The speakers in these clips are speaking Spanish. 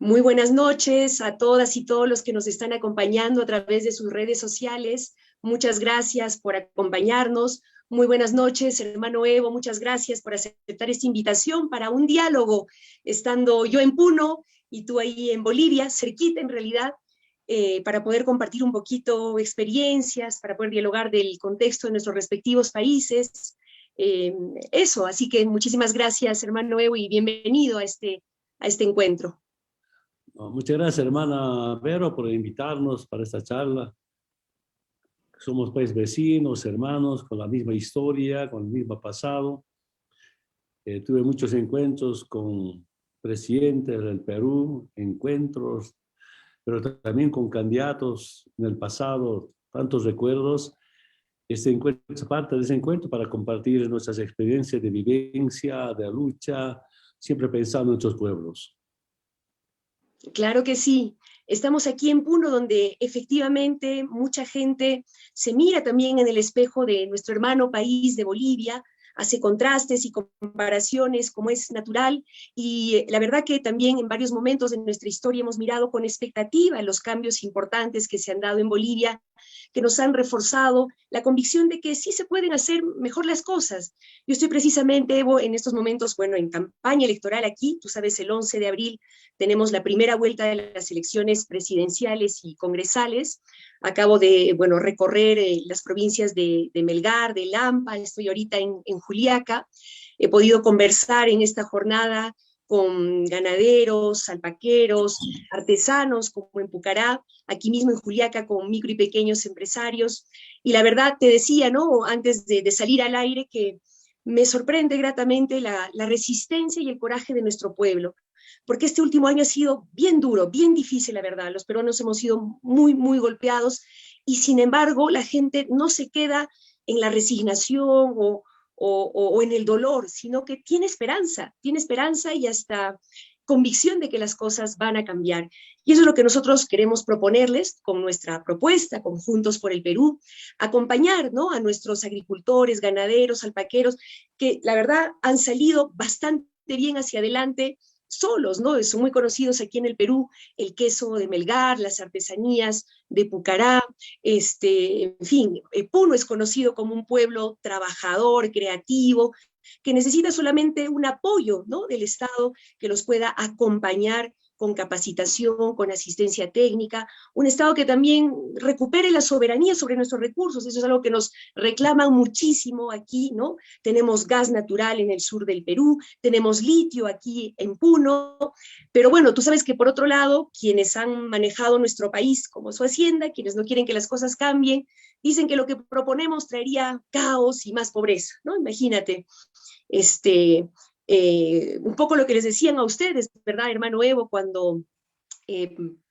Muy buenas noches a todas y todos los que nos están acompañando a través de sus redes sociales. Muchas gracias por acompañarnos. Muy buenas noches, hermano Evo. Muchas gracias por aceptar esta invitación para un diálogo, estando yo en Puno y tú ahí en Bolivia, cerquita en realidad, para poder compartir un poquito experiencias, para poder dialogar del contexto de nuestros respectivos países. Eso, así que muchísimas gracias, hermano Evo, y bienvenido a este encuentro. Muchas gracias, hermana Vero, por invitarnos para esta charla. Somos pues vecinos, hermanos, con la misma historia, con el mismo pasado. Tuve muchos encuentros con presidentes del Perú, encuentros, pero también con candidatos en el pasado, tantos recuerdos. Este encuentro es parte de ese encuentro para compartir nuestras experiencias de vivencia, de lucha, siempre pensando en nuestros pueblos. Claro que sí. Estamos aquí en Puno, donde efectivamente mucha gente se mira también en el espejo de nuestro hermano país de Bolivia, hace contrastes y comparaciones como es natural, y la verdad que también en varios momentos de nuestra historia hemos mirado con expectativa los cambios importantes que se han dado en Bolivia, que nos han reforzado la convicción de que sí se pueden hacer mejor las cosas. Yo estoy precisamente, Evo, en estos momentos, bueno, en campaña electoral aquí. Tú sabes, el 11 de abril tenemos la primera vuelta de las elecciones presidenciales y congresales. Acabo de, bueno, recorrer las provincias de Melgar, de Lampa, estoy ahorita en Juliaca. He podido conversar en esta jornada con ganaderos, alpaqueros, artesanos, como en Pucará, aquí mismo en Juliaca, con micro y pequeños empresarios. Y la verdad, te decía, ¿no?, antes de salir al aire, que me sorprende gratamente la resistencia y el coraje de nuestro pueblo, porque este último año ha sido bien duro, bien difícil, la verdad. Los peruanos hemos sido muy, muy golpeados, y sin embargo la gente no se queda en la resignación o en el dolor, sino que tiene esperanza y hasta convicción de que las cosas van a cambiar. Y eso es lo que nosotros queremos proponerles con nuestra propuesta, con Juntos por el Perú, acompañar, ¿no?, a nuestros agricultores, ganaderos, alpaqueros, que la verdad han salido bastante bien hacia adelante solos, ¿no? Son muy conocidos aquí en el Perú el queso de Melgar, las artesanías de Pucará, en fin, Puno es conocido como un pueblo trabajador, creativo, que necesita solamente un apoyo, ¿no?, del Estado, que los pueda acompañar con capacitación, con asistencia técnica, un Estado que también recupere la soberanía sobre nuestros recursos. Eso es algo que nos reclaman muchísimo aquí, ¿no? Tenemos gas natural en el sur del Perú, tenemos litio aquí en Puno, pero bueno, tú sabes que por otro lado, quienes han manejado nuestro país como su hacienda, quienes no quieren que las cosas cambien, dicen que lo que proponemos traería caos y más pobreza, ¿no? Imagínate, un poco lo que les decían a ustedes, ¿verdad, hermano Evo, cuando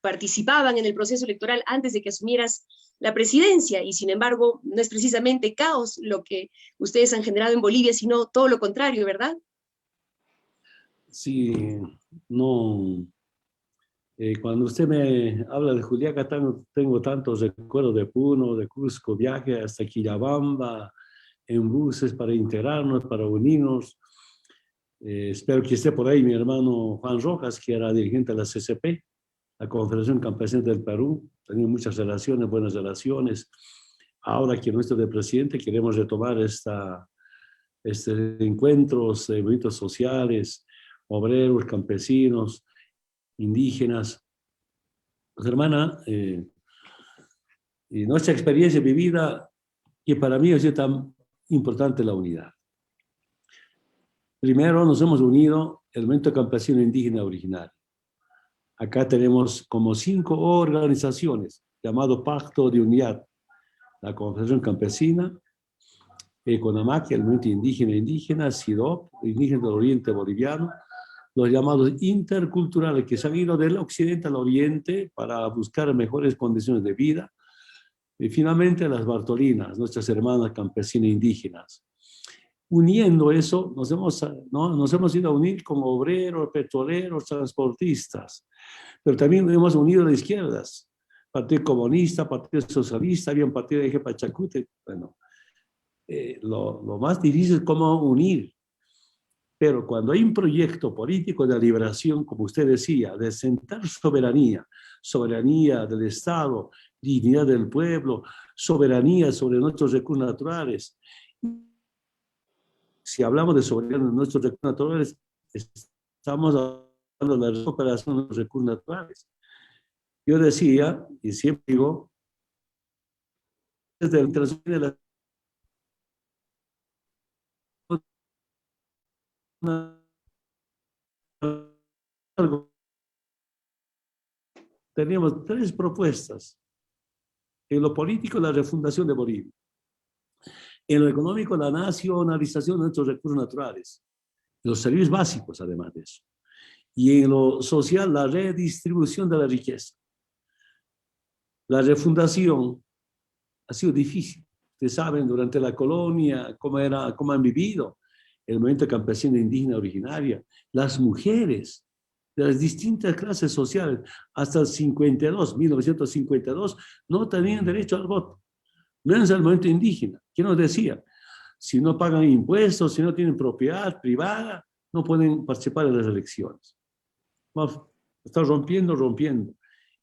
participaban en el proceso electoral antes de que asumieras la presidencia? Y sin embargo, no es precisamente caos lo que ustedes han generado en Bolivia, sino todo lo contrario, ¿verdad? Sí, no. Cuando usted me habla de Juliaca, tengo tantos recuerdos de Puno, de Cusco, viaje hasta Quillabamba, en buses para integrarnos, para unirnos. Espero que esté por ahí mi hermano Juan Rojas, que era dirigente de la CCP, la Confederación Campesina del Perú. Tenía muchas relaciones, buenas relaciones. Ahora que nuestro de presidente queremos retomar encuentros, eventos sociales, obreros, campesinos, indígenas. Pues, hermana, y nuestra experiencia vivida, que para mí ha sido tan importante la unidad. Primero nos hemos unido el movimiento campesino indígena original. Acá tenemos como 5 organizaciones llamado Pacto de Unidad: la Confederación Campesina, Econamac, el movimiento indígena, SIDOP, indígena del Oriente Boliviano, los llamados interculturales, que se han ido del occidente al oriente para buscar mejores condiciones de vida, Y finalmente las Bartolinas, nuestras hermanas campesinas indígenas. Uniendo eso, nos hemos ido a unir como obreros, petroleros, transportistas, pero también hemos unido a las izquierdas, Partido Comunista, Partido Socialista, había un partido de Eje Pachacute. Bueno, lo más difícil es cómo unir. Pero cuando hay un proyecto político de liberación, como usted decía, de sentar soberanía, soberanía del Estado, dignidad del pueblo, soberanía sobre nuestros recursos naturales. Si hablamos de soberanía de nuestros recursos naturales, estamos hablando de la recuperación de los recursos naturales. Yo decía, y siempre digo, desde la interacción de la teníamos 3 propuestas. En lo político, la refundación de Bolivia. En lo económico, la nacionalización de nuestros recursos naturales. Los servicios básicos, además de eso. Y en lo social, la redistribución de la riqueza. La refundación ha sido difícil. Ustedes saben, durante la colonia, cómo han vivido el movimiento campesino indígena originaria. Las mujeres de las distintas clases sociales, hasta el 1952, no tenían derecho al voto. Menos el movimiento indígena. ¿Quién nos decía? Si no pagan impuestos, si no tienen propiedad privada, no pueden participar en las elecciones. Está rompiendo.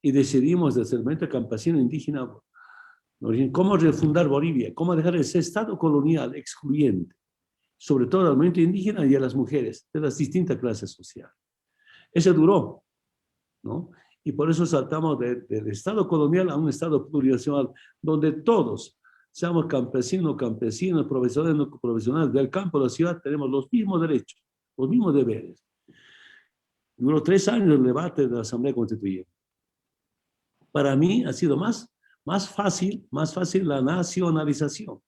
Y decidimos desde el movimiento campesino indígena cómo refundar Bolivia, cómo dejar ese estado colonial excluyente, sobre todo al movimiento indígena y a las mujeres de las distintas clases sociales. Ese duró, ¿no? Y por eso saltamos del estado colonial a un estado plurinacional, donde todos, seamos campesinos, profesionales, no profesionales, del campo a la ciudad, tenemos los mismos derechos, los mismos deberes. Duró 3 años el debate de la Asamblea Constituyente. Para mí ha sido más fácil la nacionalización.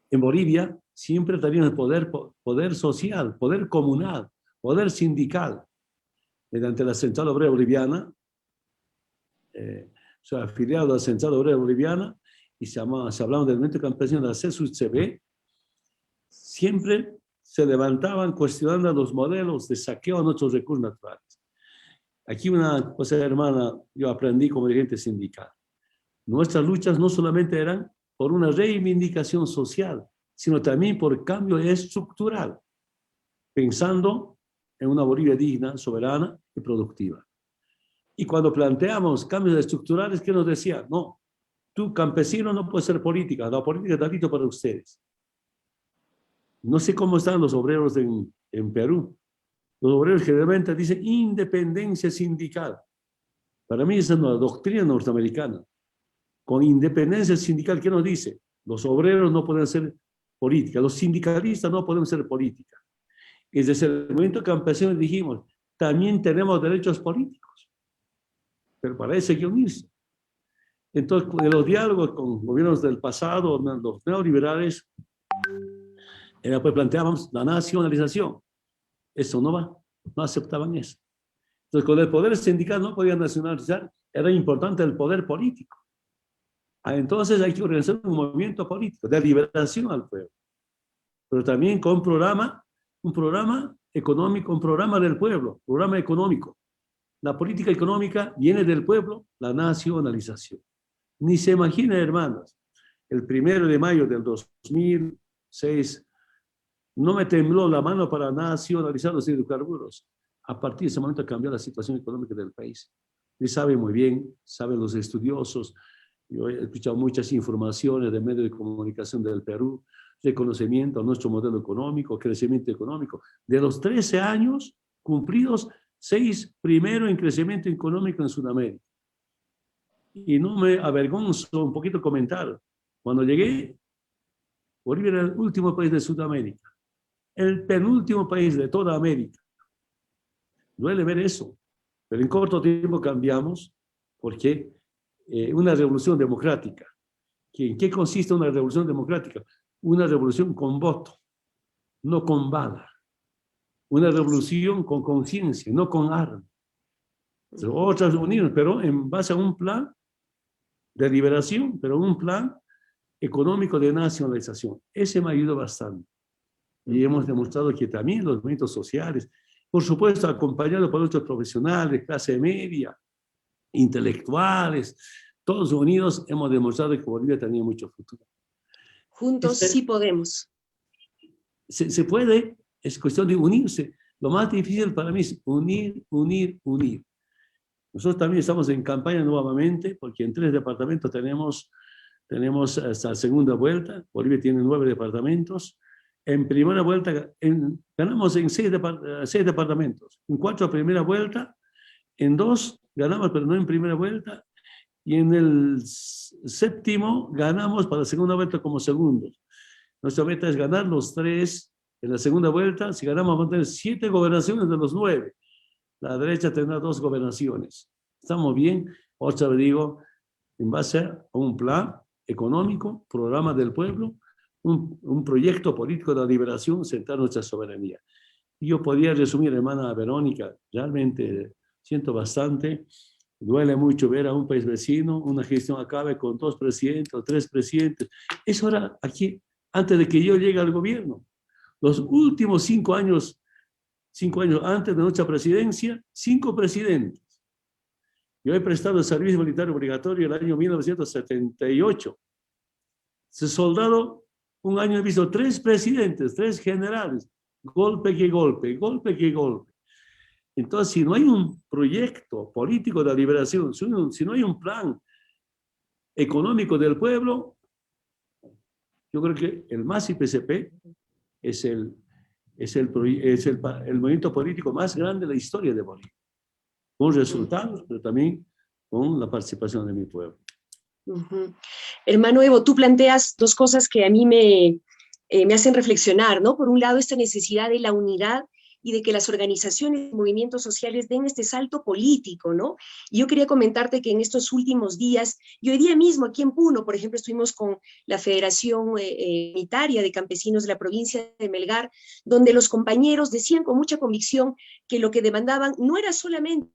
En Bolivia siempre teníamos el poder social, poder comunal, poder sindical. Mediante la Central Obrera Boliviana, soy afiliado a la Central Obrera Boliviana, y se hablaba del movimiento campesino de la CSUCB, siempre se levantaban cuestionando los modelos de saqueo a nuestros recursos naturales. Aquí una cosa, hermana, yo aprendí como dirigente sindical. Nuestras luchas no solamente eran por una reivindicación social, sino también por cambio estructural, pensando en una Bolivia digna, soberana y productiva. Y cuando planteamos cambios estructurales, ¿qué nos decía? No, tú campesino no puedes ser política, la política está listo para ustedes. No sé cómo están los obreros en Perú. Los obreros generalmente dicen independencia sindical. Para mí esa es una doctrina norteamericana. Con independencia sindical, ¿qué nos dice? Los obreros no pueden ser política, los sindicalistas no pueden ser política. Y desde el movimiento campesino dijimos, también tenemos derechos políticos, pero para eso hay que unirse. Entonces, en los diálogos con gobiernos del pasado, los neoliberales, pues planteábamos la nacionalización. Eso no va, no aceptaban eso. Entonces, con el poder sindical no podían nacionalizar, era importante el poder político. Entonces hay que organizar un movimiento político de liberación al pueblo, pero también con un programa económico, un programa del pueblo, programa económico. La política económica viene del pueblo, la nacionalización. Ni se imagina, hermanos, el 1 de mayo del 2006, no me tembló la mano para nacionalizar los hidrocarburos. A partir de ese momento cambió la situación económica del país. Y saben muy bien, saben los estudiosos. Yo he escuchado muchas informaciones de medios de comunicación del Perú, reconocimiento a nuestro modelo económico, crecimiento económico. De los 13 años cumplidos, 6 primero en crecimiento económico en Sudamérica. Y no me avergonzo un poquito comentar. Cuando llegué, Bolivia era el último país de Sudamérica, el penúltimo país de toda América. Duele ver eso, pero en corto tiempo cambiamos porque una revolución democrática. ¿En qué consiste una revolución democrática? Una revolución con voto, no con bala. Una revolución con conciencia, no con armas. Otras uniones, pero en base a un plan de liberación, pero un plan económico de nacionalización. Ese me ayudó bastante. Y hemos demostrado que también los movimientos sociales, por supuesto, acompañados por otros profesionales, clase media, intelectuales, todos unidos, hemos demostrado que Bolivia tenía mucho futuro. Juntos sí podemos. Se puede, es cuestión de unirse. Lo más difícil para mí es unir, unir, unir. Nosotros también estamos en campaña nuevamente, porque en 3 departamentos tenemos hasta la segunda vuelta. Bolivia tiene 9 departamentos. En primera vuelta ganamos en 6 departamentos. En 4 primera vuelta, en 2 ganamos, pero no en primera vuelta. Y en el 7º ganamos para la segunda vuelta como segundos. Nuestra meta es ganar los 3 en la segunda vuelta. Si ganamos, vamos a tener 7 gobernaciones de los 9. La derecha tendrá 2 gobernaciones. Estamos bien. Otra vez digo, en base a un plan económico, programa del pueblo, un proyecto político de la liberación, centrar nuestra soberanía. Y yo podría resumir, hermana Verónica, realmente siento bastante, duele mucho ver a un país vecino, una gestión acabe con 2 presidentes o 3 presidentes. Eso era aquí, antes de que yo llegue al gobierno. Los últimos 5 años antes de nuestra presidencia, 5 presidentes. Yo he prestado el servicio militar obligatorio el año 1978. Ese soldado, un año he visto 3 presidentes, 3 generales, golpe que golpe, golpe que golpe. Entonces, si no hay un proyecto político de liberación, si no hay un plan económico del pueblo, yo creo que el MAS-IPCP es el movimiento político más grande de la historia de Bolivia, con resultados, pero también con la participación de mi pueblo. Hermano Evo, tú planteas 2 cosas que a mí me hacen reflexionar, ¿no? Por un lado, esta necesidad de la unidad y de que las organizaciones y movimientos sociales den este salto político, ¿no? Y yo quería comentarte que en estos últimos días, y hoy día mismo aquí en Puno, por ejemplo, estuvimos con la Federación Unitaria de Campesinos de la provincia de Melgar, donde los compañeros decían con mucha convicción que lo que demandaban no era solamente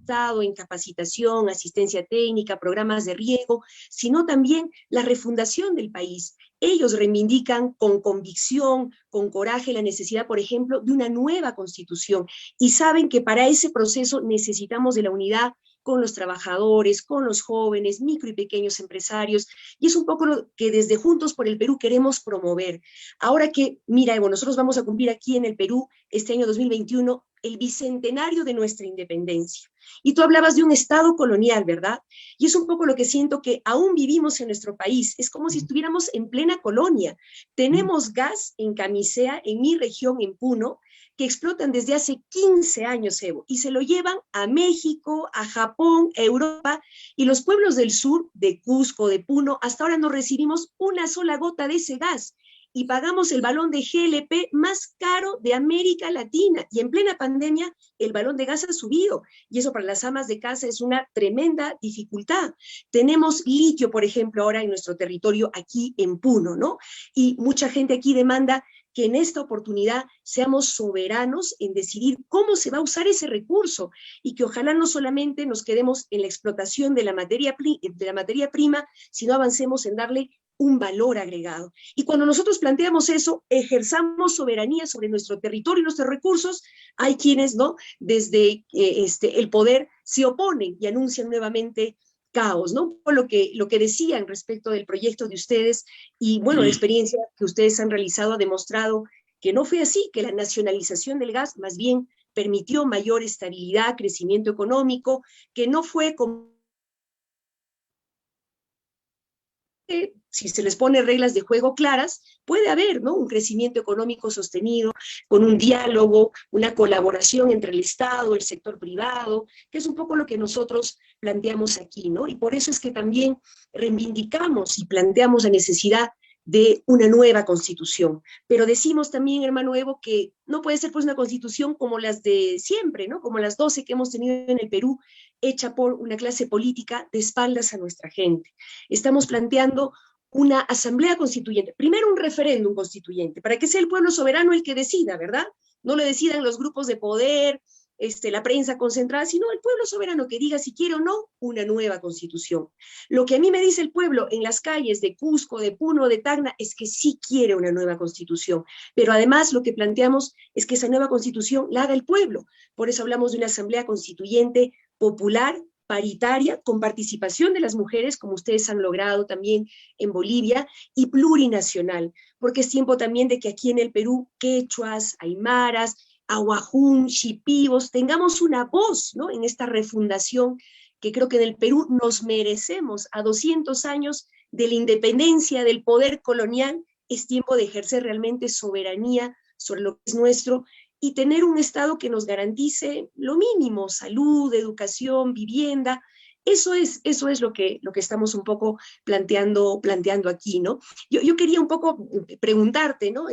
en capacitación, asistencia técnica, programas de riego, sino también la refundación del país. Ellos reivindican con convicción, con coraje, la necesidad, por ejemplo, de una nueva constitución y saben que para ese proceso necesitamos de la unidad con los trabajadores, con los jóvenes, micro y pequeños empresarios, y es un poco lo que desde Juntos por el Perú queremos promover. Ahora que, mira, Evo, nosotros vamos a cumplir aquí en el Perú, este año 2021, el bicentenario de nuestra independencia. Y tú hablabas de un Estado colonial, ¿verdad? Y es un poco lo que siento que aún vivimos en nuestro país. Es como si estuviéramos en plena colonia. Tenemos gas en Camisea, en mi región, en Puno, que explotan desde hace 15 años, Evo, y se lo llevan a México, a Japón, a Europa, y los pueblos del sur, de Cusco, de Puno, hasta ahora no recibimos una sola gota de ese gas, y pagamos el balón de GLP más caro de América Latina, y en plena pandemia el balón de gas ha subido, y eso para las amas de casa es una tremenda dificultad. Tenemos litio, por ejemplo, ahora en nuestro territorio aquí en Puno, ¿no? Y mucha gente aquí demanda que en esta oportunidad seamos soberanos en decidir cómo se va a usar ese recurso y que ojalá no solamente nos quedemos en la explotación de la materia prima, sino avancemos en darle un valor agregado. Y cuando nosotros planteamos eso, ejerzamos soberanía sobre nuestro territorio y nuestros recursos, hay quienes, ¿no?, desde el poder se oponen y anuncian nuevamente caos, ¿no? Por lo que decían respecto del proyecto de ustedes y, bueno, la experiencia que ustedes han realizado ha demostrado que no fue así, que la nacionalización del gas más bien permitió mayor estabilidad, crecimiento económico, que no fue como si se les pone reglas de juego claras, puede haber, ¿no?, un crecimiento económico sostenido, con un diálogo, una colaboración entre el Estado, el sector privado, que es un poco lo que nosotros planteamos aquí, ¿no? Y por eso es que también reivindicamos y planteamos la necesidad de una nueva constitución. Pero decimos también, hermano Evo, que no puede ser pues una constitución como las de siempre, ¿no?, como las 12 que hemos tenido en el Perú, hecha por una clase política de espaldas a nuestra gente. Estamos planteando una asamblea constituyente, primero un referéndum constituyente, para que sea el pueblo soberano el que decida, ¿verdad? No lo decidan los grupos de poder, la prensa concentrada, sino el pueblo soberano que diga si quiere o no una nueva constitución. Lo que a mí me dice el pueblo en las calles de Cusco, de Puno, de Tacna, es que sí quiere una nueva constitución, pero además lo que planteamos es que esa nueva constitución la haga el pueblo. Por eso hablamos de una asamblea constituyente popular, paritaria, con participación de las mujeres, como ustedes han logrado también en Bolivia, y plurinacional, porque es tiempo también de que aquí en el Perú, quechuas, aymaras, aguajún, shipibos, tengamos una voz, ¿no?, en esta refundación que creo que en el Perú nos merecemos. A 200 años de la independencia del poder colonial, es tiempo de ejercer realmente soberanía sobre lo que es nuestro y tener un Estado que nos garantice lo mínimo: salud, educación, vivienda. Eso es lo que estamos un poco planteando aquí, ¿no? Yo quería un poco preguntarte, ¿no?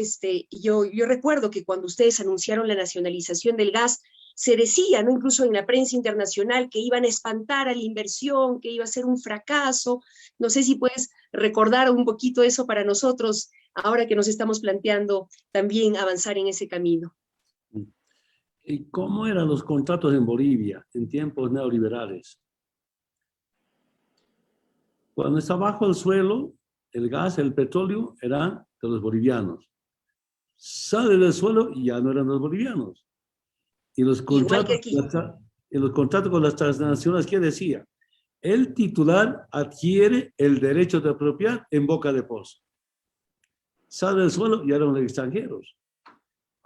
Yo recuerdo que cuando ustedes anunciaron la nacionalización del gas, se decía, ¿no?, incluso en la prensa internacional, que iban a espantar a la inversión, que iba a ser un fracaso. No sé si puedes recordar un poquito eso para nosotros, ahora que nos estamos planteando también avanzar en ese camino. ¿Y cómo eran los contratos en Bolivia en tiempos neoliberales? Cuando está bajo el suelo, el gas, el petróleo eran de los bolivianos. Sale del suelo y ya no eran los bolivianos. Y los contratos, con las transnacionales, ¿qué decía? El titular adquiere el derecho de apropiar en boca de pozo. Sale del suelo y eran los extranjeros.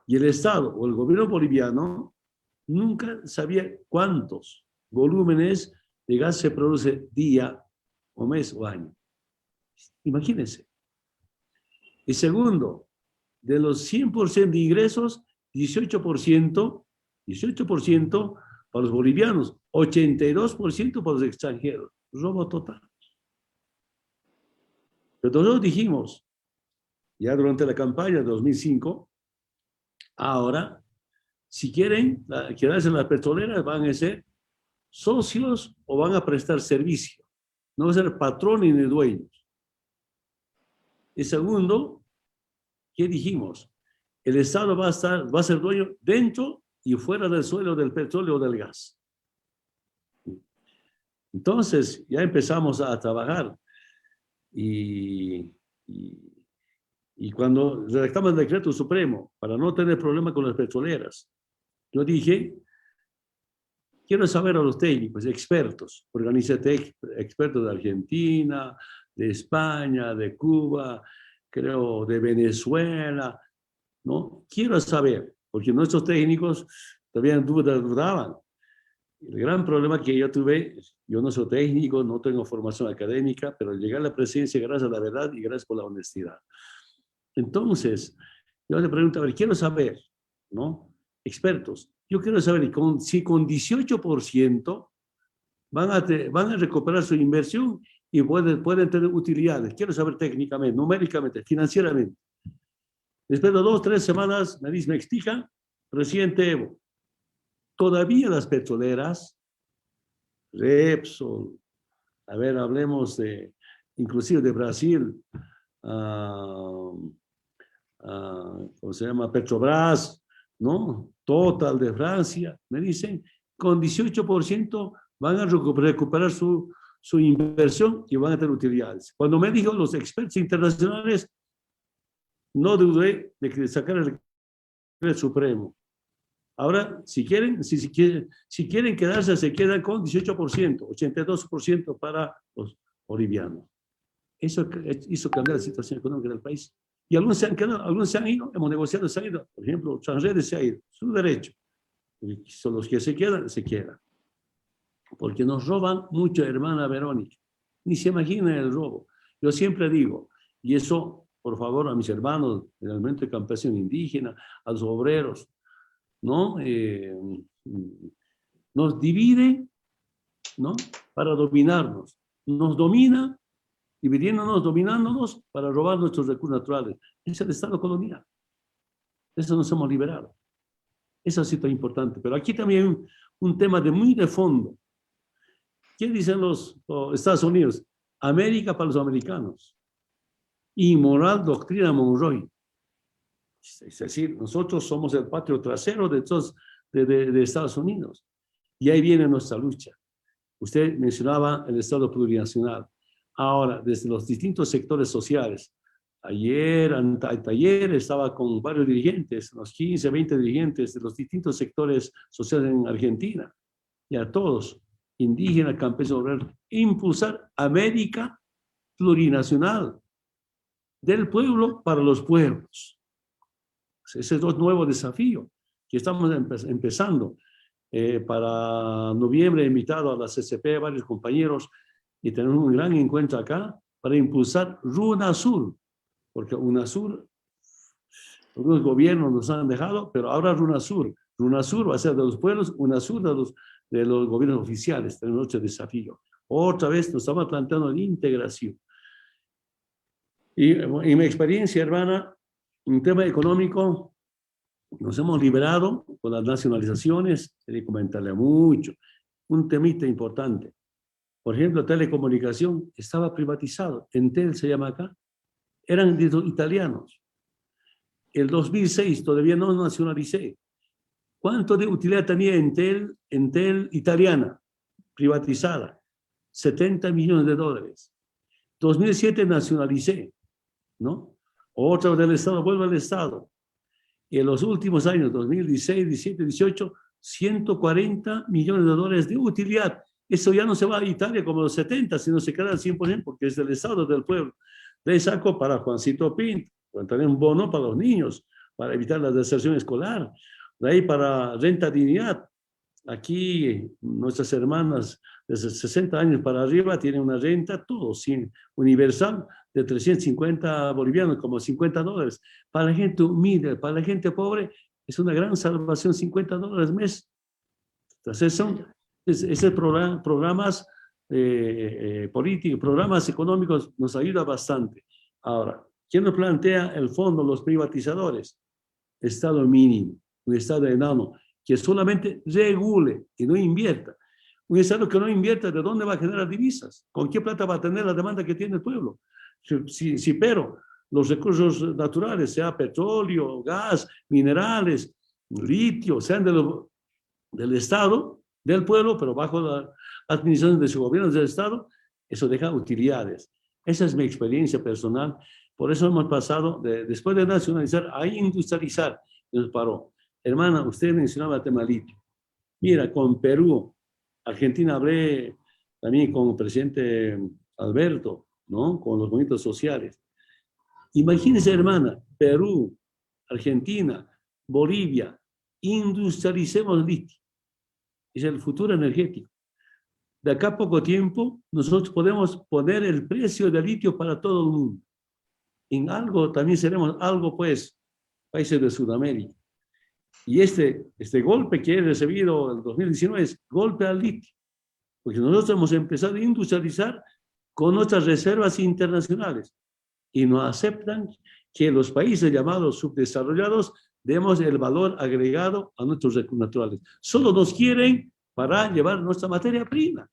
Y el Estado o el gobierno boliviano nunca sabía cuántos volúmenes de gas se produce día o mes o año. Imagínense. Y segundo, de los 100% de ingresos, 18% para los bolivianos, 82% para los extranjeros. Robo total. Pero nosotros dijimos, ya durante la campaña de 2005, ahora, si quieren quedarse en las petroleras, van a ser socios o van a prestar servicio. No van a ser patrones ni dueños. Y segundo, ¿qué dijimos? El Estado va a ser dueño dentro y fuera del suelo del petróleo o del gas. Entonces, ya empezamos a trabajar. Y cuando redactamos el decreto supremo, para no tener problema con las petroleras, yo dije, quiero saber a los técnicos, expertos, organicé expertos de Argentina, de España, de Cuba, creo de Venezuela, ¿no? Quiero saber, porque nuestros técnicos todavía dudaban. El gran problema que yo tuve, yo no soy técnico, no tengo formación académica, pero llegué a la presidencia gracias a la verdad y gracias por la honestidad. Entonces, yo le pregunto, a ver, quiero saber, ¿no? Expertos, yo quiero saber si con 18% van a recuperar su inversión y pueden tener utilidades. Quiero saber técnicamente, numéricamente, financieramente. Después de 2 o 3 semanas me explica, presidente Evo, todavía las petroleras, Repsol, a ver, hablemos inclusive de Brasil, ¿cómo se llama? Petrobras, ¿no? Total de Francia, me dicen, con 18% van a recuperar su inversión y van a tener utilidades. Cuando me dijo los expertos internacionales, no dudé de sacar el decreto supremo. Ahora, si quieren quedarse, se quedan con 18%, 82% para los bolivianos. Eso hizo cambiar la situación económica del país. Y algunos se han quedado, algunos se han ido, hemos negociado, se han ido. Por ejemplo, Sanredes se ha ido, su derecho. Y son los que se quedan, se quedan. Porque nos roban mucho, hermana Verónica. Ni se imagina el robo. Yo siempre digo, y eso, por favor, a mis hermanos del movimiento campesino indígena, a los obreros, ¿no? Nos divide, ¿no?, para dominarnos. Nos domina, dividiéndonos, dominándonos para robar nuestros recursos naturales. Es el Estado colonial. Eso nos hemos liberado. Eso sí es importante. Pero aquí también un tema muy de fondo. ¿Qué dicen los Estados Unidos? América para los americanos. Inmoral doctrina Monroe. Es decir, nosotros somos el patio trasero de de Estados Unidos. Y ahí viene nuestra lucha. Usted mencionaba el Estado plurinacional. Ahora, desde los distintos sectores sociales, ayer estaba con varios dirigentes, unos 15, 20 dirigentes de los distintos sectores sociales en Argentina, y a todos, indígenas, campesinos, obreros, impulsar América plurinacional, del pueblo para los pueblos. Ese es un nuevo desafío que estamos empezando. Para noviembre he invitado a la CCP a varios compañeros y tenemos un gran encuentro acá para impulsar RUNASUR, porque UNASUR, algunos gobiernos nos han dejado, pero ahora RUNASUR va a ser de los pueblos, UNASUR de los gobiernos oficiales. Tenemos otro desafío. Otra vez nos estamos planteando la integración. Y en mi experiencia, hermana, en tema económico, nos hemos liberado con las nacionalizaciones, quería comentarle mucho. Un temita importante. Por ejemplo, telecomunicación estaba privatizado. Entel se llama acá. Eran italianos. El 2006 todavía no nacionalicé. ¿Cuánto de utilidad tenía Entel italiana, privatizada? 70 millones de dólares. 2007 nacionalicé, ¿no? Otra del Estado, vuelve al Estado. Y en los últimos años, 2016, 17, 18, 140 millones de dólares de utilidad. Eso ya no se va a Italia como los 70, sino se queda al 100% porque es del Estado, del pueblo. De ahí saco para Juancito Pinto, para tener un bono para los niños, para evitar la deserción escolar. De ahí para renta dignidad. Aquí nuestras hermanas desde 60 años para arriba tienen una renta, todo universal, de 350 bolivianos, como 50 dólares. Para la gente humilde, para la gente pobre, es una gran salvación, 50 dólares mes. Entonces esos programas políticos, programas económicos nos ayuda bastante. Ahora, ¿quién nos plantea el fondo? Los privatizadores. Estado mínimo, un Estado enano, que solamente regule y no invierta. Un Estado que no invierta, ¿de dónde va a generar divisas? ¿Con qué plata va a tener la demanda que tiene el pueblo? Pero los recursos naturales, sea petróleo, gas, minerales, litio, sean del Estado, del pueblo, pero bajo la administración de su gobierno del Estado, eso deja utilidades. Esa es mi experiencia personal. Por eso hemos pasado, después de nacionalizar, a industrializar. Nos paró. Hermana, usted mencionaba el tema litio. Mira, con Perú, Argentina, hablé también con el presidente Alberto, ¿no? Con los movimientos sociales. Imagínense, hermana, Perú, Argentina, Bolivia, industrialicemos litio. Es el futuro energético. De acá a poco tiempo, nosotros podemos poner el precio del litio para todo el mundo. En algo, también seremos algo, pues, países de Sudamérica. Y este golpe que he recibido en 2019 es golpe al litio, porque nosotros hemos empezado a industrializar con nuestras reservas internacionales y no aceptan que los países llamados subdesarrollados demos el valor agregado a nuestros recursos naturales. Solo nos quieren para llevar nuestra materia prima.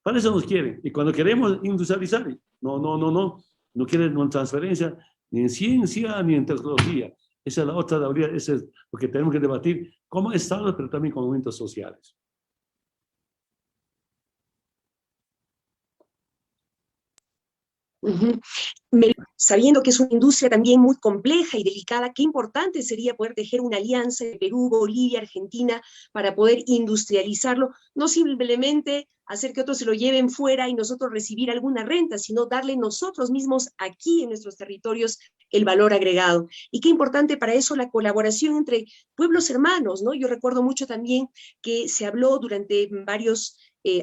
Para eso nos quieren. Y cuando queremos industrializar, no quieren transferencia ni en ciencia ni en tecnología. Esa es la otra teoría, eso es lo que tenemos que debatir como Estado, pero también con movimientos sociales. Sabiendo que es una industria también muy compleja y delicada, qué importante sería poder tejer una alianza de Perú, Bolivia, Argentina para poder industrializarlo, no simplemente hacer que otros se lo lleven fuera y nosotros recibir alguna renta, sino darle nosotros mismos aquí en nuestros territorios el valor agregado. Y qué importante para eso la colaboración entre pueblos hermanos, ¿no? Yo recuerdo mucho también que se habló durante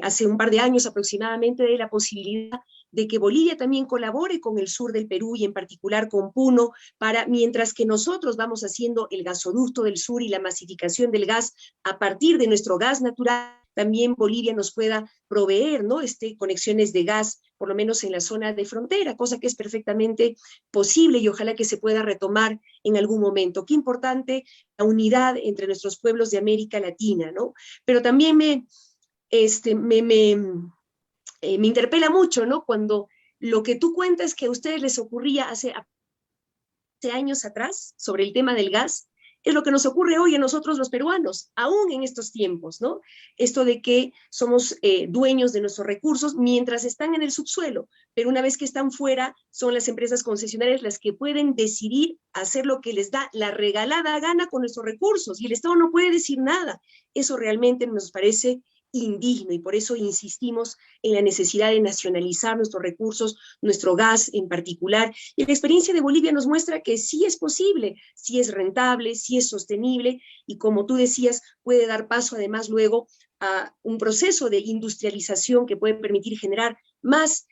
hace un par de años aproximadamente, de la posibilidad de que Bolivia también colabore con el sur del Perú y en particular con Puno, mientras que nosotros vamos haciendo el gasoducto del sur y la masificación del gas a partir de nuestro gas natural, también Bolivia nos pueda proveer, ¿no? Conexiones de gas, por lo menos en la zona de frontera, cosa que es perfectamente posible y ojalá que se pueda retomar en algún momento. Qué importante la unidad entre nuestros pueblos de América Latina, ¿no? Pero también me interpela mucho, ¿no? Cuando lo que tú cuentas que a ustedes les ocurría hace años atrás sobre el tema del gas, Es lo que nos ocurre hoy a nosotros los peruanos, aún en estos tiempos, ¿no? Esto de que somos dueños de nuestros recursos mientras están en el subsuelo, pero una vez que están fuera, son las empresas concesionarias las que pueden decidir hacer lo que les da la regalada gana con nuestros recursos, y el Estado no puede decir nada. Eso realmente nos parece indigno, y por eso insistimos en la necesidad de nacionalizar nuestros recursos, nuestro gas en particular. Y la experiencia de Bolivia nos muestra que sí es posible, sí es rentable, sí es sostenible, y como tú decías, puede dar paso además luego a un proceso de industrialización que puede permitir generar más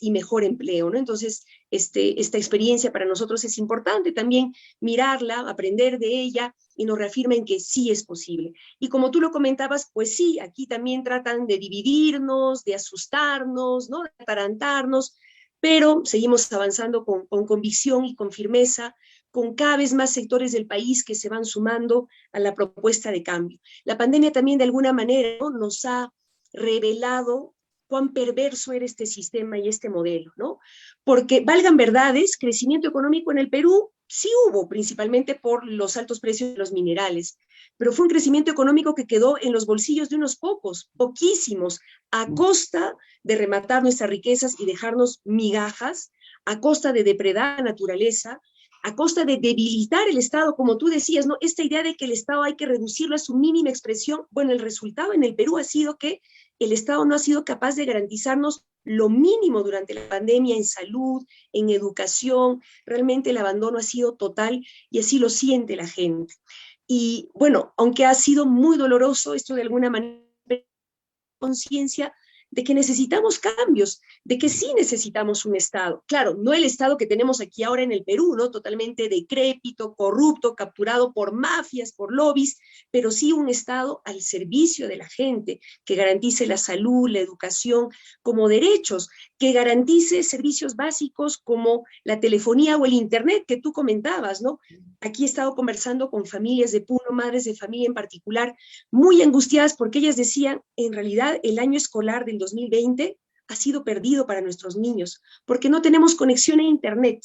y mejor empleo, ¿no? Entonces, esta experiencia para nosotros es importante también mirarla, aprender de ella, y nos reafirma en que sí es posible. Y como tú lo comentabas, pues sí, aquí también tratan de dividirnos, de asustarnos, ¿no? De atarantarnos, pero seguimos avanzando con convicción y con firmeza, con cada vez más sectores del país que se van sumando a la propuesta de cambio. La pandemia también de alguna manera, ¿no?, nos ha revelado cuán perverso era este sistema y este modelo, ¿no? Porque, valgan verdades, crecimiento económico en el Perú sí hubo, principalmente por los altos precios de los minerales, pero fue un crecimiento económico que quedó en los bolsillos de unos pocos, poquísimos, a costa de rematar nuestras riquezas y dejarnos migajas, a costa de depredar la naturaleza, a costa de debilitar el Estado, como tú decías, ¿no? Esta idea de que el Estado hay que reducirlo a su mínima expresión. Bueno, el resultado en el Perú ha sido que el Estado no ha sido capaz de garantizarnos lo mínimo durante la pandemia en salud, en educación. Realmente el abandono ha sido total, y así lo siente la gente. Y bueno, aunque ha sido muy doloroso, esto de alguna manera conciencia de que necesitamos cambios, de que sí necesitamos un Estado. Claro, no el Estado que tenemos aquí ahora en el Perú, ¿no? Totalmente decrépito, corrupto, capturado por mafias, por lobbies, pero sí un Estado al servicio de la gente, que garantice la salud, la educación como derechos, que garantice servicios básicos como la telefonía o el Internet que tú comentabas, ¿no? Aquí he estado conversando con familias de Puno, madres de familia en particular, muy angustiadas porque ellas decían, en realidad el año escolar del 2020 ha sido perdido para nuestros niños, porque no tenemos conexión a Internet.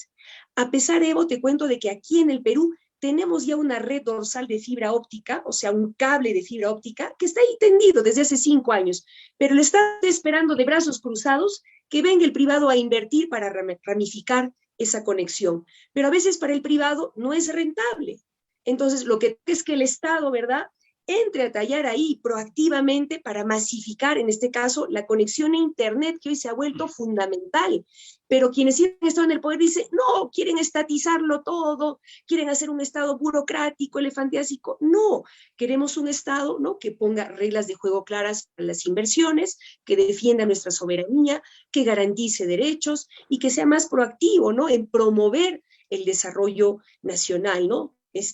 A pesar, Evo, te cuento de que aquí en el Perú tenemos ya una red dorsal de fibra óptica, o sea, un cable de fibra óptica que está ahí tendido desde hace 5 años, pero le está esperando de brazos cruzados que venga el privado a invertir para ramificar esa conexión. Pero a veces para el privado no es rentable. Entonces, lo que es que el Estado, ¿verdad?, entre a tallar ahí proactivamente para masificar, en este caso, la conexión a Internet, que hoy se ha vuelto fundamental. Pero quienes sí han estado en el poder dicen, no, quieren estatizarlo todo, quieren hacer un Estado burocrático, elefantiásico. No, queremos un Estado, ¿no?, que ponga reglas de juego claras para las inversiones, que defienda nuestra soberanía, que garantice derechos y que sea más proactivo, ¿no?, en promover el desarrollo nacional, ¿no?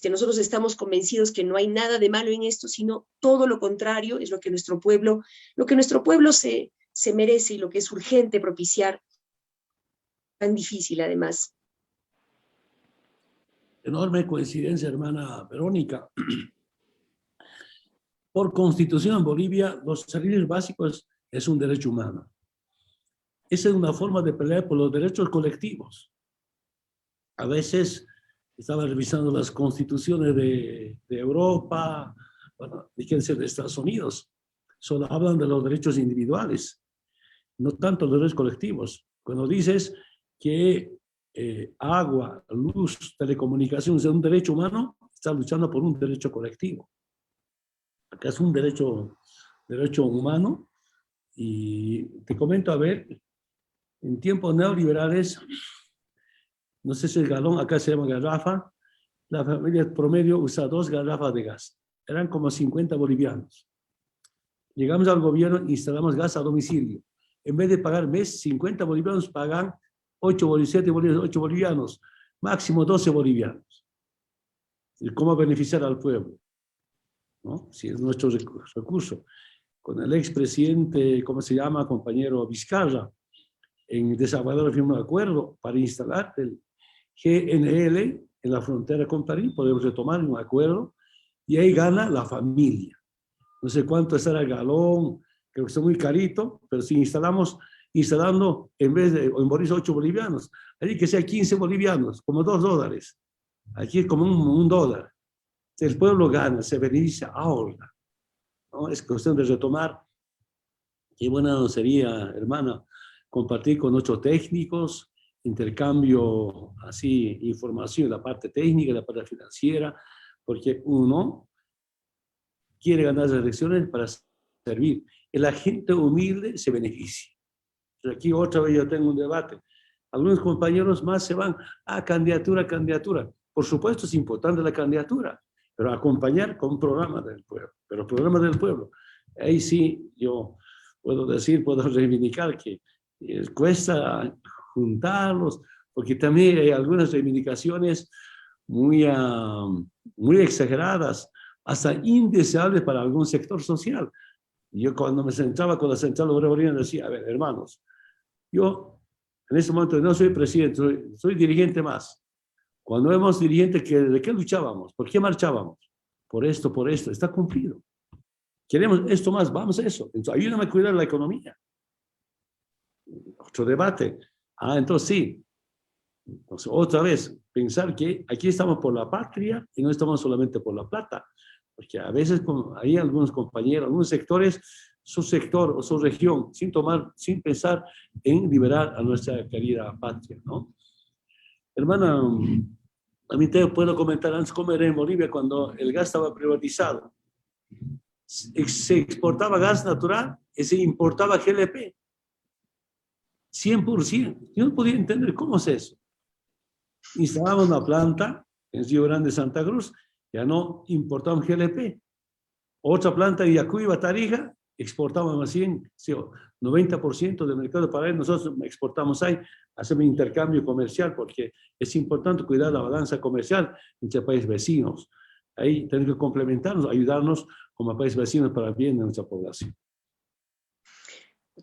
Nosotros estamos convencidos que no hay nada de malo en esto, sino todo lo contrario, es lo que nuestro pueblo se merece, y lo que es urgente propiciar, tan difícil además. Enorme coincidencia, hermana Verónica. Por constitución en Bolivia, los servicios básicos es un derecho humano. Esa es una forma de pelear por los derechos colectivos. A veces estaba revisando las constituciones de Europa, bueno, fíjense, de Estados Unidos, solo hablan de los derechos individuales, no tanto los derechos colectivos. Cuando dices que agua, luz, telecomunicaciones es un derecho humano, estás luchando por un derecho colectivo. Acá es un derecho humano. Y te comento, a ver, en tiempos neoliberales, no sé si el galón acá se llama garrafa, la familia promedio usa 2 garrafas de gas. Eran como 50 bolivianos. Llegamos al gobierno, instalamos gas a domicilio. En vez de pagar mes, 50 bolivianos pagan 8 bolivianos, máximo 12 bolivianos. ¿Y cómo beneficiar al pueblo? ¿No? Si es nuestro recurso. Con el expresidente, ¿cómo se llama?, compañero Vizcarra, en Desaguadero firmó un acuerdo para instalar el GNL en la frontera con París. Podemos retomar un acuerdo y ahí gana la familia. No sé cuánto estará el galón, creo que está muy carito, pero si instalando en vez de, en Boris, 8 bolivianos, allí que sea 15 bolivianos, como $2. Aquí es como un dólar. Si el pueblo gana, se beneficia ahora, ¿no? Es cuestión de retomar. Qué bueno sería, hermana, compartir con nuestros técnicos, intercambio así, información, la parte técnica, la parte financiera, porque uno quiere ganar las elecciones para servir. La gente humilde se beneficia. Aquí otra vez yo tengo un debate. Algunos compañeros más se van a candidatura, candidatura. Por supuesto es importante la candidatura, pero acompañar con programas del pueblo. Pero programas del pueblo. Ahí sí yo puedo decir, puedo reivindicar que cuesta juntarlos, porque también hay algunas reivindicaciones muy, muy exageradas, hasta indeseables para algún sector social. Yo cuando me sentaba con la Central Obrera Boliviana decía, a ver, hermanos, yo en este momento no soy presidente, soy dirigente más. Cuando éramos dirigentes, ¿de qué luchábamos? ¿Por qué marchábamos? Por esto, está cumplido. Queremos esto más, vamos a eso. Entonces, ayúdame a cuidar la economía. Otro debate. Entonces sí. Entonces, otra vez, pensar que aquí estamos por la patria y no estamos solamente por la plata. Porque a veces hay algunos compañeros, algunos sectores, su sector o su región, sin pensar en liberar a nuestra querida patria, ¿no? Hermana, a mí te puedo comentar antes cómo era en Bolivia cuando el gas estaba privatizado. Se exportaba gas natural y se importaba GLP. 100%. Yo no podía entender cómo es eso. Instalamos una planta en Río Grande, Santa Cruz, ya no importaban GLP. Otra planta en Yacuiba, Tarija, exportaban más bien, 90% del mercado para él. Nosotros exportamos ahí, hacemos intercambio comercial porque es importante cuidar la balanza comercial entre países vecinos. Ahí tenemos que complementarnos, ayudarnos como países vecinos para el bien de nuestra población.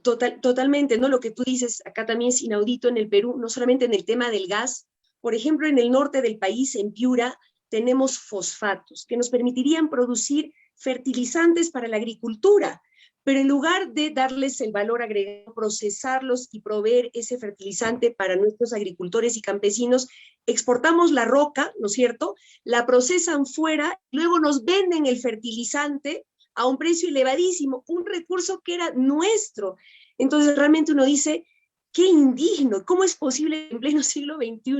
Totalmente, ¿no? Lo que tú dices acá también es inaudito en el Perú, no solamente en el tema del gas. Por ejemplo, en el norte del país, en Piura, tenemos fosfatos que nos permitirían producir fertilizantes para la agricultura, pero en lugar de darles el valor agregado, procesarlos y proveer ese fertilizante para nuestros agricultores y campesinos, exportamos la roca, ¿no es cierto? La procesan fuera, luego nos venden el fertilizante a un precio elevadísimo, un recurso que era nuestro. Entonces realmente uno dice, qué indigno, ¿cómo es posible que en pleno siglo XXI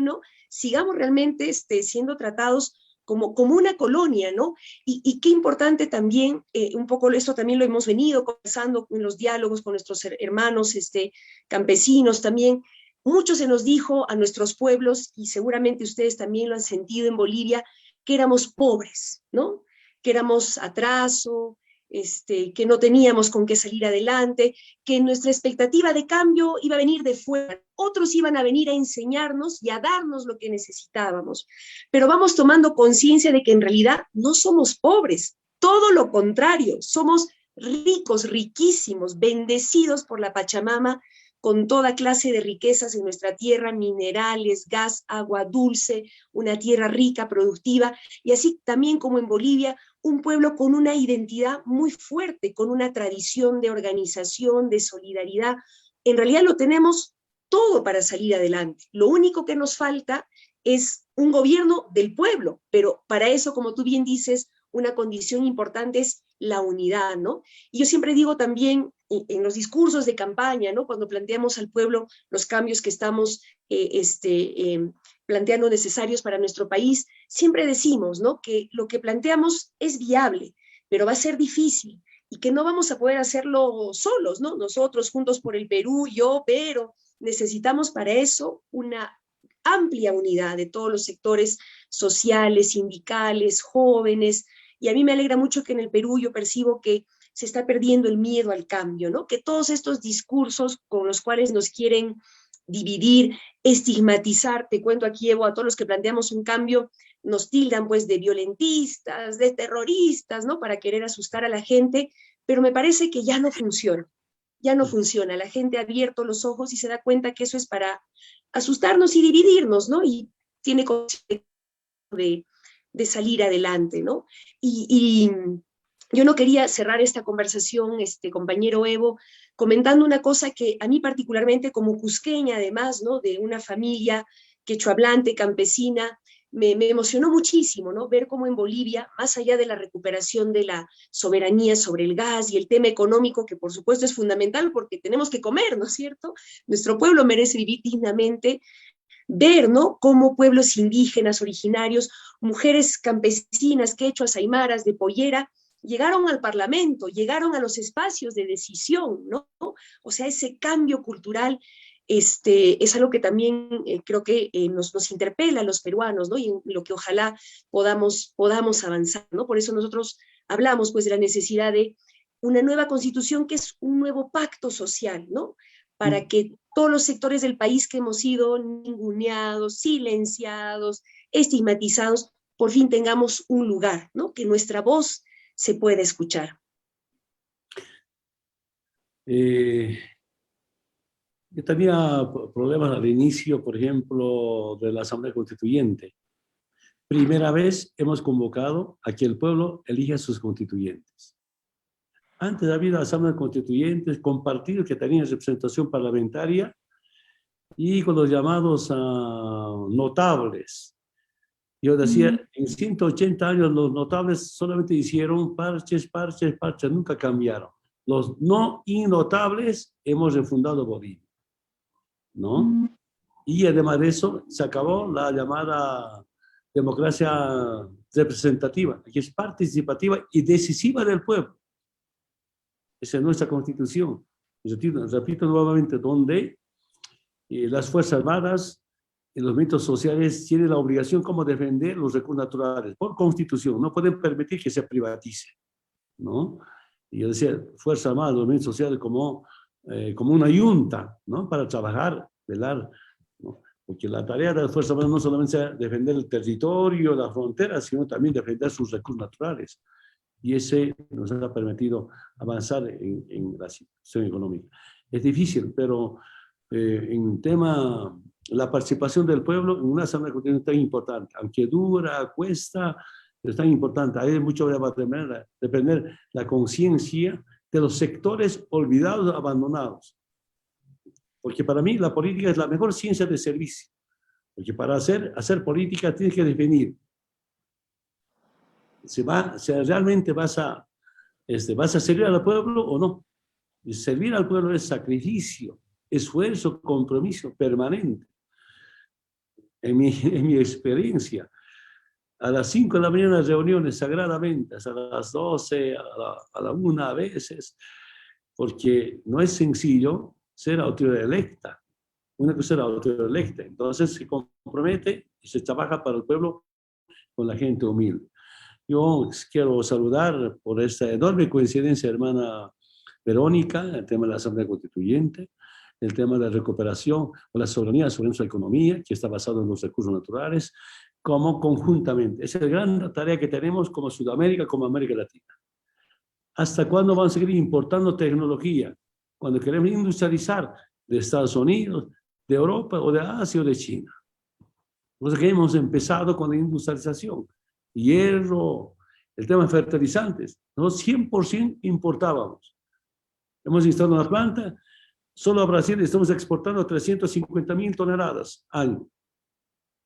sigamos realmente siendo tratados como una colonia, ¿no? Y qué importante también, un poco esto también lo hemos venido conversando en los diálogos con nuestros hermanos campesinos también. Mucho se nos dijo a nuestros pueblos, y seguramente ustedes también lo han sentido en Bolivia, que éramos pobres, ¿no? Que éramos atraso, que no teníamos con qué salir adelante, que nuestra expectativa de cambio iba a venir de fuera, otros iban a venir a enseñarnos y a darnos lo que necesitábamos. Pero vamos tomando conciencia de que en realidad no somos pobres, todo lo contrario, somos ricos, riquísimos, bendecidos por la Pachamama, con toda clase de riquezas en nuestra tierra, minerales, gas, agua dulce, una tierra rica, productiva, y así también como en Bolivia, un pueblo con una identidad muy fuerte, con una tradición de organización, de solidaridad. En realidad lo tenemos todo para salir adelante. Lo único que nos falta es un gobierno del pueblo, pero para eso, como tú bien dices, una condición importante es la unidad, ¿no? Y yo siempre digo también en los discursos de campaña, ¿no? Cuando planteamos al pueblo los cambios que estamos planteando necesarios para nuestro país, siempre decimos, ¿no? Que lo que planteamos es viable, pero va a ser difícil y que no vamos a poder hacerlo solos, ¿no? Nosotros juntos por el Perú, yo, pero necesitamos para eso una amplia unidad de todos los sectores sociales, sindicales, jóvenes, y a mí me alegra mucho que en el Perú yo percibo que se está perdiendo el miedo al cambio, ¿no? Que todos estos discursos con los cuales nos quieren dividir, estigmatizar, te cuento aquí, Evo, a todos los que planteamos un cambio, nos tildan pues de violentistas, de terroristas, ¿no? Para querer asustar a la gente, pero me parece que ya no funciona. Ya no funciona, la gente ha abierto los ojos y se da cuenta que eso es para asustarnos y dividirnos, ¿no? Y tiene consecuencias de salir adelante, ¿no? Y yo no quería cerrar esta conversación, compañero Evo, comentando una cosa que a mí particularmente como cusqueña, además, ¿no? De una familia quechohablante, campesina, me emocionó muchísimo, ¿no? Ver cómo en Bolivia, más allá de la recuperación de la soberanía sobre el gas y el tema económico, que por supuesto es fundamental porque tenemos que comer, ¿no es cierto? Nuestro pueblo merece vivir dignamente, ver, ¿no? Cómo pueblos indígenas, originarios, mujeres campesinas, quechuas, aymaras, de Pollera, llegaron al Parlamento, llegaron a los espacios de decisión, ¿no? O sea, ese cambio cultural es algo que también creo que nos interpela a los peruanos, ¿no? Y en lo que ojalá podamos avanzar, ¿no? Por eso nosotros hablamos, pues, de la necesidad de una nueva constitución que es un nuevo pacto social, ¿no? Para que todos los sectores del país que hemos sido ninguneados, silenciados, estigmatizados, por fin tengamos un lugar, ¿no? Que nuestra voz se pueda escuchar. Yo tenía problemas al inicio, por ejemplo, de la Asamblea Constituyente. Primera vez hemos convocado a que el pueblo elija a sus constituyentes. Antes había asambleas constituyentes con partidos que tenían representación parlamentaria y con los llamados notables. Yo decía, en 180 años los notables solamente hicieron parches, parches, parches, nunca cambiaron. Los no innotables hemos refundado Bolivia, ¿no? Y además de eso, se acabó la llamada democracia representativa, que es participativa y decisiva del pueblo. Esa es nuestra constitución. Repito nuevamente, donde las Fuerzas Armadas y los movimientos sociales tienen la obligación como defender los recursos naturales por constitución. No pueden permitir que se privatice, ¿no? Y yo decía, Fuerzas Armadas, los movimientos sociales como una yunta, ¿no? Para trabajar, velar, ¿no? Porque la tarea de las Fuerzas Armadas no solamente es defender el territorio, la frontera, sino también defender sus recursos naturales. Y ese nos ha permitido avanzar en la situación económica. Es difícil, pero en tema, la participación del pueblo en una asamblea constituyente es tan importante, aunque dura, cuesta, es tan importante. Hay mucho que va a depender la conciencia de los sectores olvidados, abandonados. Porque para mí la política es la mejor ciencia de servicio. Porque para hacer política tienes que definir si realmente vas a servir al pueblo o no. Y servir al pueblo es sacrificio, esfuerzo, compromiso permanente. En mi experiencia, a las 5 de la mañana reuniones sagradamente, a las 12, a la 1 a veces, porque no es sencillo ser autoridad electa. Una cosa es la autoridad electa, entonces se compromete y se trabaja para el pueblo con la gente humilde. Yo quiero saludar por esta enorme coincidencia, hermana Verónica, el tema de la Asamblea Constituyente, el tema de la recuperación o la soberanía sobre nuestra economía, que está basado en los recursos naturales, como conjuntamente. Esa es la gran tarea que tenemos como Sudamérica, como América Latina. ¿Hasta cuándo vamos a seguir importando tecnología? Cuando queremos industrializar de Estados Unidos, de Europa o de Asia o de China. Nosotros que hemos empezado con la industrialización. Hierro, el tema de fertilizantes. Nosotros 100% importábamos. Hemos instalado una planta, solo a Brasil estamos exportando 350.000 toneladas al año,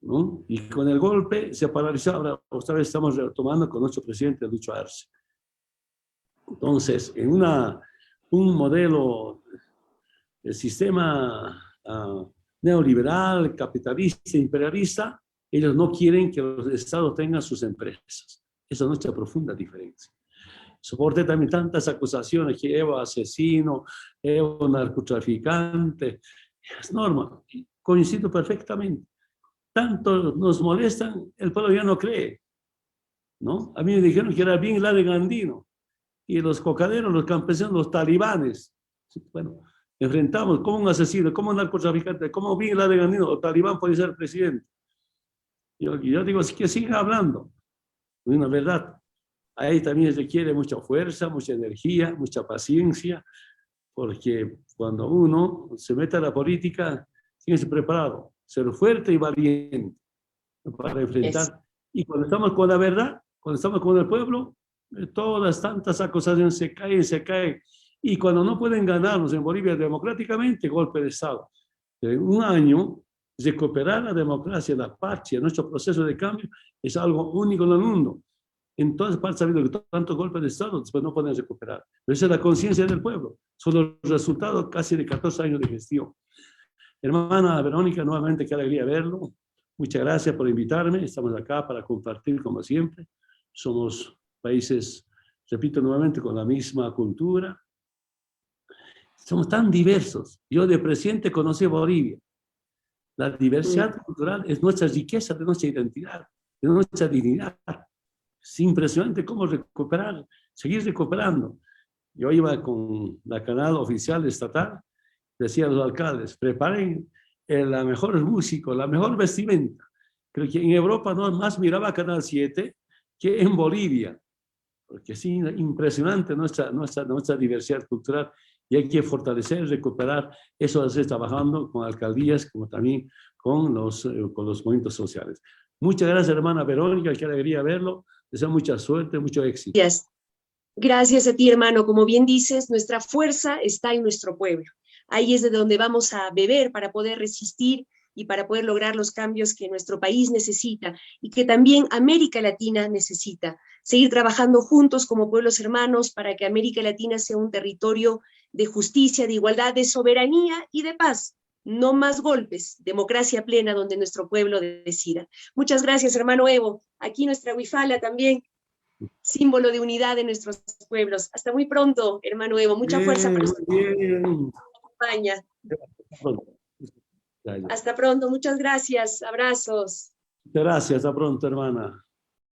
¿no? Y con el golpe se paralizó, ahora otra vez estamos retomando con nuestro presidente Lucho Arce. Entonces, en un modelo del sistema neoliberal, capitalista, imperialista, ellos no quieren que los estados tengan sus empresas. Esa es nuestra profunda diferencia. Soporté también tantas acusaciones que Evo asesino, Evo narcotraficante. Es normal, coincido perfectamente. Tanto nos molestan, el pueblo ya no cree, ¿no? A mí me dijeron que era Bin Laden andino. Y los cocaderos, los campesinos, los talibanes. Bueno, enfrentamos como un asesino, como un narcotraficante, como Bin Laden andino, o talibán puede ser presidente. Yo digo, sí que sigan hablando. Es una verdad. Ahí también requiere mucha fuerza, mucha energía, mucha paciencia, porque cuando uno se mete a la política, tiene que ser preparado, ser fuerte y valiente para enfrentar. Y cuando estamos con la verdad, cuando estamos con el pueblo, todas tantas acusaciones se caen. Y cuando no pueden ganarnos en Bolivia democráticamente, golpe de Estado. En un año Recuperar la democracia, la patria, nuestro proceso de cambio es algo único en el mundo. En todas partes ha habido tantos golpes de Estado, después no pueden recuperar. Pero esa es la conciencia del pueblo. Son los resultados casi de 14 años de gestión. Hermana Verónica, nuevamente qué alegría verlo. Muchas gracias por invitarme. Estamos acá para compartir como siempre. Somos países, repito nuevamente, con la misma cultura. Somos tan diversos. Yo de presidente conocí Bolivia. La diversidad cultural es nuestra riqueza de nuestra identidad, de nuestra dignidad. Es impresionante cómo recuperar, seguir recuperando. Yo iba con la canal oficial estatal, decía a los alcaldes, preparen la mejor música, la mejor vestimenta. Creo que en Europa no más miraba Canal 7 que en Bolivia, porque es impresionante nuestra diversidad cultural y hay que fortalecer, recuperar. Eso hacer trabajando con alcaldías, como también con los movimientos sociales. Muchas gracias, hermana Verónica, qué alegría verlo. Deseo mucha suerte, mucho éxito. Gracias. Gracias a ti, hermano. Como bien dices, nuestra fuerza está en nuestro pueblo. Ahí es de donde vamos a beber para poder resistir y para poder lograr los cambios que nuestro país necesita y que también América Latina necesita. Seguir trabajando juntos como pueblos hermanos para que América Latina sea un territorio de justicia, de igualdad, de soberanía y de paz. No más golpes, democracia plena donde nuestro pueblo decida. Muchas gracias, hermano Evo. Aquí nuestra huifala también, símbolo de unidad de nuestros pueblos. Hasta muy pronto, hermano Evo. Mucha fuerza para usted. España. Hasta pronto, muchas gracias. Abrazos. Gracias, hasta pronto, hermana.